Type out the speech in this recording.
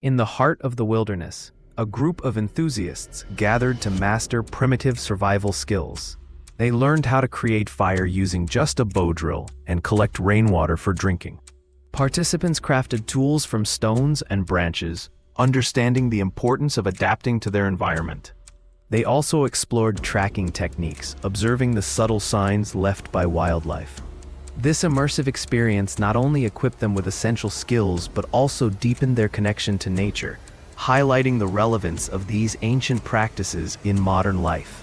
In the heart of the wilderness, a group of enthusiasts gathered to master primitive survival skills. They learned how to create fire using just a bow drill and collect rainwater for drinking. Participants crafted tools from stones and branches, understanding the importance of adapting to their environment. They also explored tracking techniques, observing the subtle signs left by wildlife. This immersive experience not only equipped them with essential skills but also deepened their connection to nature, highlighting the relevance of these ancient practices in modern life.